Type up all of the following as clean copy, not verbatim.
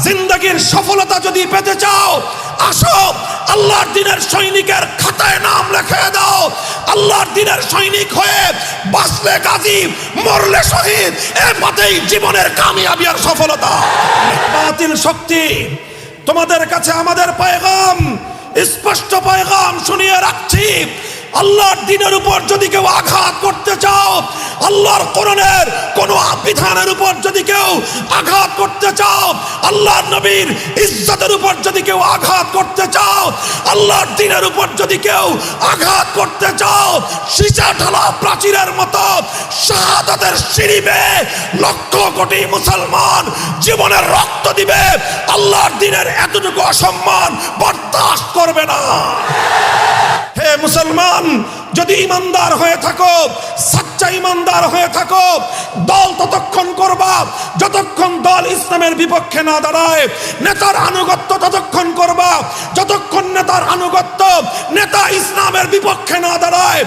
জিন্দেগীর সফলতা যদি পেতে চাও, আসো আল্লাহর দ্বীনের সৈনিকের খাতায় নাম লিখে দাও। আল্লাহর দ্বীনের সৈনিক হয়ে বাঁচলে গাজী, মরলে শহীদ, এ পথেই জীবনের কামিয়াবি আর সফলতা। বাতিল শক্তি, তোমাদের কাছে আমাদের পয়গাম, স্পষ্ট পয়গাম শুনিয়ে রাখছি। আল্লাহর দ্বীনের উপর যদি কেউ আঘাত করতে চাও, আল্লাহর কোরআনের কোন বিধানের উপর যদি কেউ আঘাত করতে চাও, আল্লাহর নবীর ইজ্জতের উপর যদি কেউ আঘাত করতে চাও, আল্লাহর দ্বীনের উপর যদি কেউ আঘাত করতে চাও, সীসা ঢালা প্রাচীরের মতো শাহাদাতের সিঁড়ি বেয়ে লক্ষ কোটি মুসলমান জীবনের রক্ত দিবে, আল্লাহর দ্বীনের এতটুকু অসম্মান বরদাস্ত করবে না। হে মুসলমান, যদি ইমানদার হয়ে থাকো, সচ্চা ইমানদার হয়ে থাকো, দল ততক্ষণ করবা যতক্ষণ দল ইসলামের বিপক্ষে না দাঁড়ায়। নেতার আনুগত্য ততক্ষণ করবা যতক্ষণ নেতার আনুগত্য নেতা ইসলামের বিপক্ষে না দাঁড়ায়।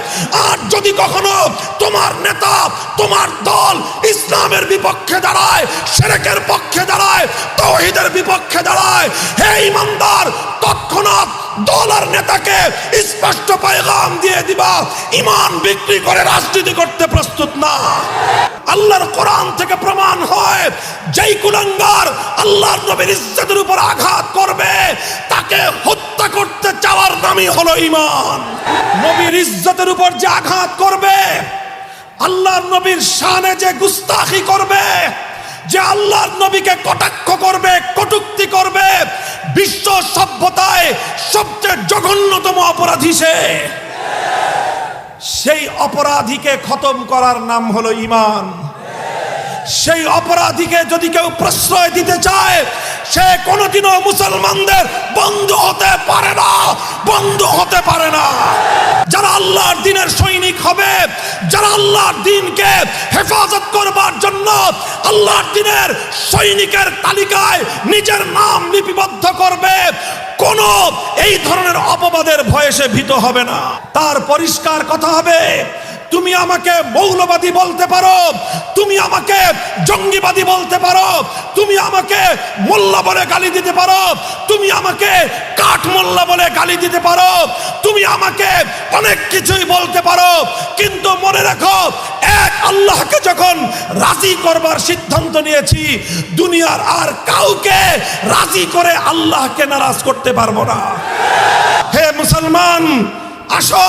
আর যদি কখনো তোমার নেতা, তোমার দল ইসলামের বিপক্ষে দাঁড়ায়, শিরকের পক্ষে দাঁড়ায়, তাওহীদের বিপক্ষে দাঁড়ায়, হে ইমানদার, তৎক্ষণাৎ দল আর নেতাকে স্পষ্ট পয়গাম দিয়ে দিবা, ঈমান বিক্রি করে রাজনীতি করতে প্রস্তুত না। আল্লাহর কোরআন থেকে প্রমাণ হয়, যেই কুলাঙ্গার আল্লাহর নবীর ইজ্জতের উপর আঘাত করবে, তাকে হত্যা করতে চাওয়ার নামই হলো ঈমান। নবীর ইজ্জতের উপর যে আঘাত করবে, আল্লাহর নবীর শানে যে গুস্তাখি করবে, যে আল্লাহর নবীকে কটাক্ষ করবে, কটূক্তি করবে, বিশ্ব সভ্যতায় সবচেয়ে জঘন্যতম অপরাধী সে। সেই অপরাধীকে খতম করার নাম হলো ঈমান। সেই অপরাধীকে যদি কেউ প্রশ্রয় দিতে চায়, সে কোনোদিনও মুসলমানদের বন্ধু হতে পারে না, বন্ধু হতে পারে না। যারা আল্লাহর দ্বীনের সৈনিক হবে, যারা আল্লাহর দ্বীনকে হেফাজত করবার জন্য আল্লাহর দ্বীনের সৈনিকের তালিকায় নিজের নাম লিপিবদ্ধ করবে, কোন এই ধরনের অপবাদের ভয়ে সে ভীত হবে না। তার পরিষ্কার কথা হবে, তুমি আমাকে মৌলবাদী বলতে পারো, তুমি আমাকে জঙ্গিবাদী বলতে পারো, তুমি আমাকে মোল্লা বলে গালি দিতে পারো, তুমি আমাকে কাঠ মোল্লা বলে গালি দিতে পারো, তুমি আমাকে অনেক কিছুই বলতে পারো, কিন্তু মনে রাখো, এক আল্লাহকে যখন রাজি করবার সিদ্ধান্ত নিয়েছি, দুনিয়ার আর কাউকে রাজি করে আল্লাহকে নারাজ করতে পারবো না। হে মুসলমান, আসো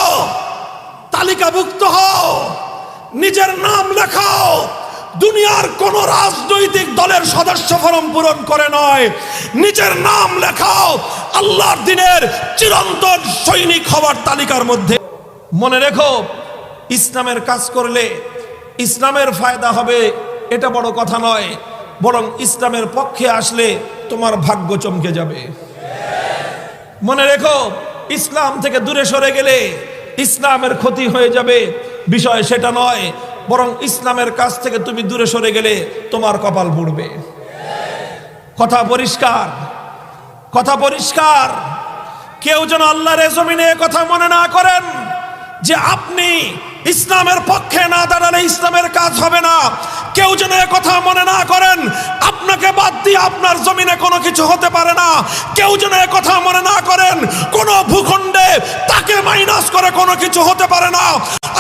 তালিকাভুক্ত হও, নিজের নাম লেখাও। দুনিয়ার কোন রাজনৈতিক দলের সদস্য ফরম পূরণ করে নয়, নিজের নাম লেখাও আল্লাহর দ্বীনের চিরন্তন সৈনিক হওয়ার তালিকার মধ্যে। মনে রেখো, ইসলামের কাজ করলে ইসলামের ফায়দা হবে, এটা বড় কথা নয়, বরং ইসলামের পক্ষে আসলে তোমার ভাগ্য চমকে যাবে। মনে রেখো, ইসলাম থেকে দূরে সরে গেলে ইসলামের ক্ষতি হয়ে যাবে, বিষয় সেটা নয়, বরং ইসলামের কাছ থেকে তুমি দূরে সরে গেলে তোমার কপাল পুড়বে। কথা পরিষ্কার, কথা পরিষ্কার। কেউ যেন আল্লাহর জমিনে কথা মনে না করেন যে আপনি ইসলামের পক্ষে না দাঁড়ালে ইসলামের কাজ হবে না। কেউ যেন কথা মনে না করেন আপনাকে বাদ দিয়ে আপনার জমিনে কোনো কিছু হতে পারে না। কেউ যেন কথা মনে না করেন কোন ভূখণ্ডে তাকে মাইনাস করে কোনো কিছু হতে পারে না।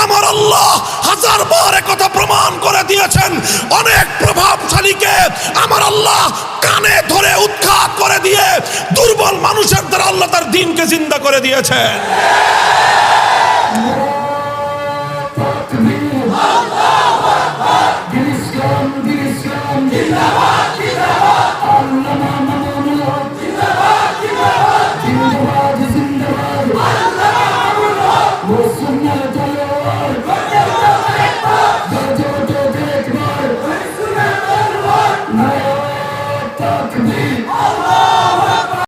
আমার আল্লাহ হাজারবার কথা প্রমাণ করে দিয়েছেন। অনেক প্রভাবশালীকে আমার আল্লাহ কানে ধরে উৎখাত করে দিয়ে দুর্বল মানুষের দ্বারা আল্লাহ তার দ্বীনকে জিন্দা করে দিয়েছেন। Allahu Akbar, Din Islam, Din Islam, Zindabad.